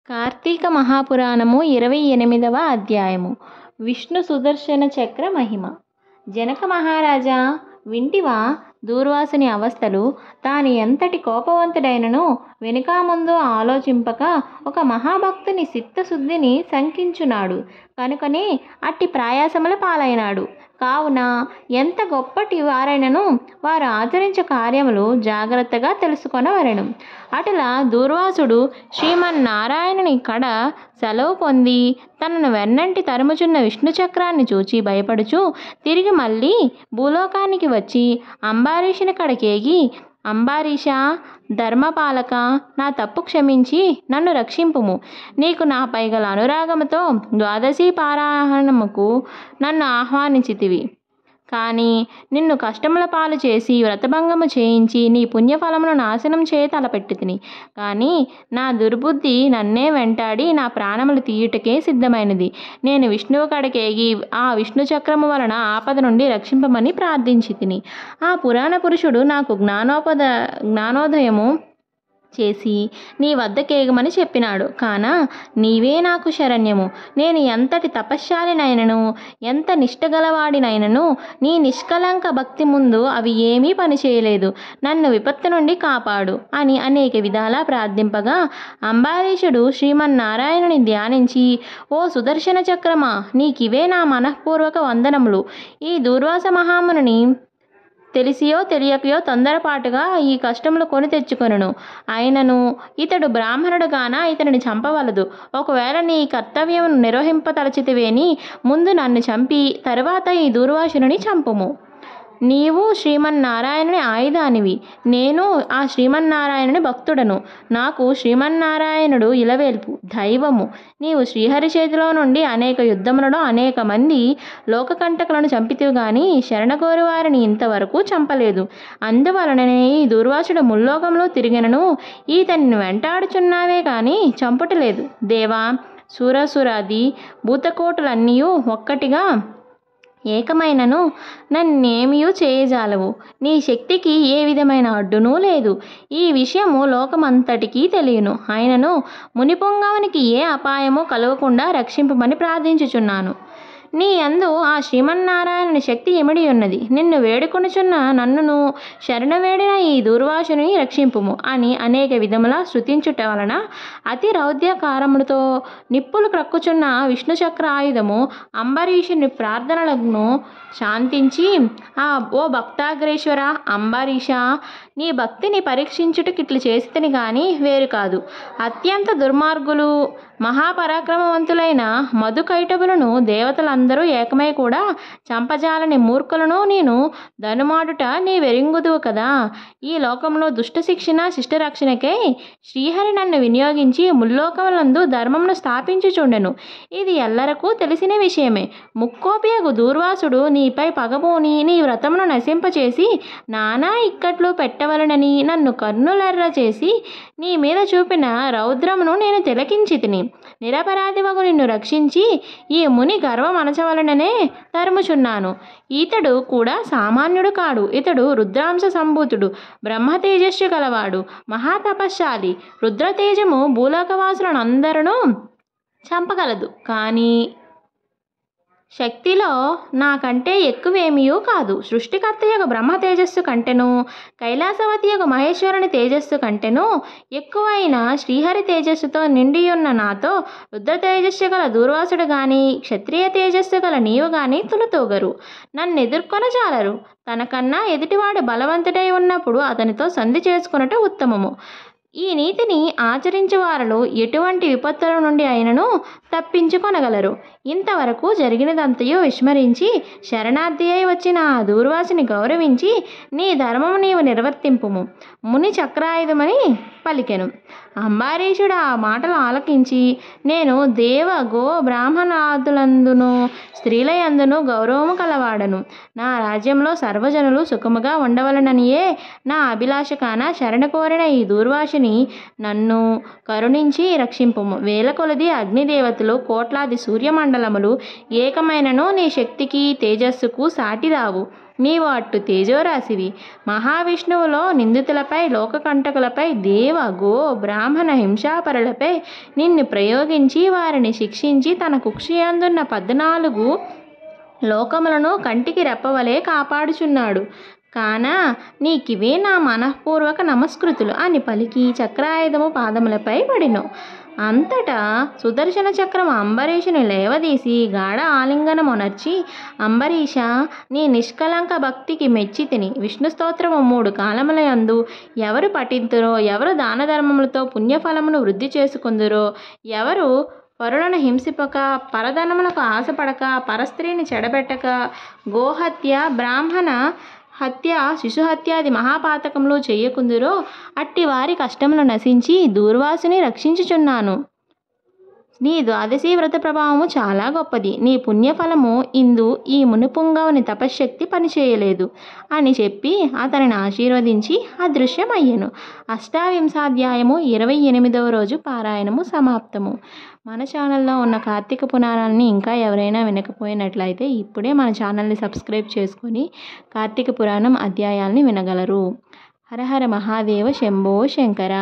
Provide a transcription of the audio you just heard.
కార్తీక మహాపురాణము 28వ అధ్యాయము. విష్ణు సుదర్శన చక్ర మహిమ. జనక మహారాజా, వింటివా దూర్వాసుని అవస్థలు? తాను ఎంతటి కోపవంతుడైనను వెనుక ముందు ఆలోచింపక ఒక మహాభక్తుని చిత్తశుద్ధిని శంకించున్నాడు కనుకనే అట్టి ప్రయాసముల పాలైనాడు. కావున ఎంత గొప్పటి వారైనను వారు ఆచరించే కార్యములు జాగ్రత్తగా తెలుసుకొనవలెను. అటులా దూర్వాసుడు శ్రీమన్నారాయణుని కడ సెలవు పొంది తనను వెన్నంటి తరుముచున్న విష్ణు చక్రాన్ని చూచి భయపడుచు తిరిగి మళ్ళీ భూలోకానికి వచ్చి అంబారీషుని కడకేగి, అంబారీషా, ధర్మపాలక, నా తప్పు క్షమించి నన్ను రక్షింపుము. నీకు నాపై గల అనురాగముతో ద్వాదశి పారాయణముకు నన్ను ఆహ్వానించితివి. కానీ నిన్ను కష్టముల పాలు చేసి వ్రతభంగము చేయించి నీ పుణ్యఫలమును నాశనం చేయ తలపెట్టి తిని. కానీ నా దుర్బుద్ధి నన్నే వెంటాడి నా ప్రాణములు తీయుటకే సిద్ధమైనది. నేను విష్ణువు కడకేగి ఆ విష్ణు చక్రము వలన ఆపద నుండి రక్షింపమని ప్రార్థించి తిని. ఆ పురాణ పురుషుడు నాకు జ్ఞానోదయము చేసి నీ వద్దకేగమని చెప్పినాడు. కాన నీవే నాకు శరణ్యము. నేను ఎంతటి తపశ్శాలినైనను ఎంత నిష్టగలవాడినైనను నీ నిష్కలంక భక్తి ముందు అవి ఏమీ పనిచేయలేదు. నన్ను విపత్తు నుండి కాపాడు అని అనేక విధాలా ప్రార్థింపగా అంబారీషుడు శ్రీమన్నారాయణుని ధ్యానించి, ఓ సుదర్శన చక్రమా, నీకివే నా మనఃపూర్వక వందనములు. ఈ దూర్వాస మహాముని తెలిసియో తెలియకయో తొందరపాటుగా ఈ కష్టములు కొని తెచ్చుకొనును. అయినను ఇతడు బ్రాహ్మణుడుగాన ఇతనిని చంపవలదు. ఒకవేళ నీ కర్తవ్యమును నిర్వహింపతలచితివేని ముందు నన్ను చంపి తరువాత ఈ దూర్వాసుని చంపుము. నీవు శ్రీమన్నారాయణుని ఆయుధానివి, నేను ఆ శ్రీమన్నారాయణుని భక్తుడను. నాకు శ్రీమన్నారాయణుడు ఇలవేల్పు దైవము. నీవు శ్రీహరి చేతిలో నుండి అనేక యుద్ధములలో అనేక మంది లోకకంటకులను చంపితివి గాని శరణకోరి వారిని ఇంతవరకు చంపలేదు. అందువలననే ఈ దూర్వాసుడు ముల్లోకంలో తిరిగినను ఈతన్ని వెంటాడుచున్నావే కానీ చంపుటలేదు. దేవా, సురసురాది భూతకోటులన్నీ ఒక్కటిగా ఏకమైనను నన్నేమియూ చేయజాలవు. నీ శక్తికి ఏ విధమైన అడ్డునూ లేదు. ఈ విషయము లోకమంతటికీ తెలియను. అయినను మునిపుంగవునికి ఏ అపాయము కలగకుండా రక్షింపమని ప్రార్థించుచున్నాను. నీ యందు ఆ శ్రీమన్నారాయణుని శక్తి ఇమిడి ఉన్నది. నిన్ను వేడుకొనుచున్న నన్నును శరణు వేడిన ఈ దూర్వాసుని రక్షింపుము అని అనేక విధములా శృతించుట వలన అతి రౌద్రకారములతో నిప్పులు క్రక్కుచున్న విష్ణు చక్ర ఆయుధము అంబరీషుని ప్రార్థనలను శాంతించి, ఓ భక్తాగ్రేశ్వర అంబరీష, నీ భక్తిని పరీక్షించుటకిట్లు చేసితిని గాని వేరు కాదు. అత్యంత దుర్మార్గులు మహాపరాక్రమవంతులైన మధుకైటబులను దేవతలందరూ ఏకమై కూడా చంపజాలని మూర్ఖులను నేను ధనుమాడుట నీ వెరింగుదువు కదా. ఈ లోకంలో దుష్ట శిక్షణ శిష్టరక్షణకై శ్రీహరి నన్ను వినియోగించి ముల్లోకములందు ధర్మమును స్థాపించుచుండెను. ఇది ఎల్లరకు తెలిసిన విషయమే. ముక్కోపియగు దూర్వాసుడు నీపై పగబోని నీ వ్రతమును నశింపచేసి నానా ఇక్కట్లు పెట్టవలనని నన్ను కన్నులెర్ర చేసి నీ మీద చూపిన రౌద్రమును నేను తిలకించితిని. నిరపరాధివగు నిన్ను రక్షించి ఈ ముని గర్వం అణచవలననే తరుముచున్నాను. ఈతడు కూడా సామాన్యుడు కాడు. ఇతడు రుద్రాంశ సంభూతుడు, బ్రహ్మ తేజస్సు గలవాడు, మహాతపశాలి. రుద్రతేజము భూలోకవాసులను అందరూ చంపగలదు. కానీ శక్తిలో నాకంటే ఎక్కువేమీయూ కాదు. సృష్టికర్త యొక్క బ్రహ్మ తేజస్సు కంటెను కైలాసవతి యొక్క మహేశ్వరుని తేజస్సు కంటెను ఎక్కువైన శ్రీహరి తేజస్సుతో నిండియున్న నాతో రుద్ర తేజస్సు గల దూర్వాసుడు గాని క్షత్రియ తేజస్సు గల నీవు గాని తులతూగరు, నన్ను ఎదుర్కొనజాలరు. తనకన్నా ఎదుటివాడు బలవంతుడై ఉన్నప్పుడు అతనితో సంధి చేసుకొనుట ఉత్తమము. ఈ నీతిని ఆచరించే వారిలో ఎటువంటి విపత్తుల నుండి అయినను తప్పించుకొనగలరు. ఇంతవరకు జరిగినదంతయు విస్మరించి శరణార్థి అయి వచ్చిన ఆ దూర్వాసుని గౌరవించి నీ ధర్మము నీవు నిర్వర్తింపుము ముని చక్రాయుధమని పలికెను. అంబారీషుడు ఆ మాటలు ఆలకించి, నేను దేవ గో బ్రాహ్మణాదులందును స్త్రీలయందును గౌరవము కలవాడను. నా రాజ్యంలో సర్వజనులు సుఖముగా ఉండవలననియే నా అభిలాష. కాన శరణ కోరిన ఈ దూర్వాసుని నన్ను కరుణించి రక్షింపుము. వేల కొలది అగ్నిదేవతలు కోట్లాది సూర్యమండలములు ఏకమైనను నీ శక్తికి తేజస్సుకు సాటిరావు. నీవు అట్టు తేజోరాశివి. మహావిష్ణువులో నిందితులపై, లోకకంటకులపై, దేవ గో బ్రాహ్మణ హింసాపరులపై నిన్ను ప్రయోగించి వారిని శిక్షించి తన కుక్షియందున్న 14 లోకములను కంటికి రెప్పవలే కాపాడుచున్నాడు. కాన నీకివే నా మనఃపూర్వక నమస్కృతులు అని పలికి చక్రాయుధము పాదములపై పడిను. అంతటా సుదర్శన చక్రము అంబరీషుని లేవదీసి గాఢ ఆలింగనమునర్చి, అంబరీష, నీ నిష్కలంక భక్తికి మెచ్చి తిని. విష్ణు స్తోత్రము 3 కాలములయందు ఎవరు పఠింతురో, ఎవరు దాన ధర్మములతో పుణ్యఫలమును వృద్ధి చేసుకుందురో, ఎవరు పరులను హింసింపక, పరధనములకు ఆశపడక, పరస్త్రీని చెడబెట్టక, గోహత్య, బ్రాహ్మణ హత్య, శిశుహత్యాది మహాపాతకములు చేయకుందురో అట్టి వారి కష్టములు నశించి దూర్వాసుని రక్షించుచున్నాను. నీ ద్వాదశి వ్రత ప్రభావము చాలా గొప్పది. నీ పుణ్యఫలము ఇందు ఈ మునిపుంగవుని తపశ్శక్తి పనిచేయలేదు అని చెప్పి అతనిని ఆశీర్వదించి అదృశ్యమయ్యెను. అష్టావింశాధ్యాయము 28వ రోజు పారాయణము సమాప్తము. మన ఛానల్లో ఉన్న కార్తీక పురాణాలని ఇంకా ఎవరైనా వినకపోయినట్లయితే ఇప్పుడే మన ఛానల్ని సబ్స్క్రైబ్ చేసుకొని కార్తీక పురాణం అధ్యాయాల్ని వినగలరు. హర హర మహాదేవ శంభో శంకర.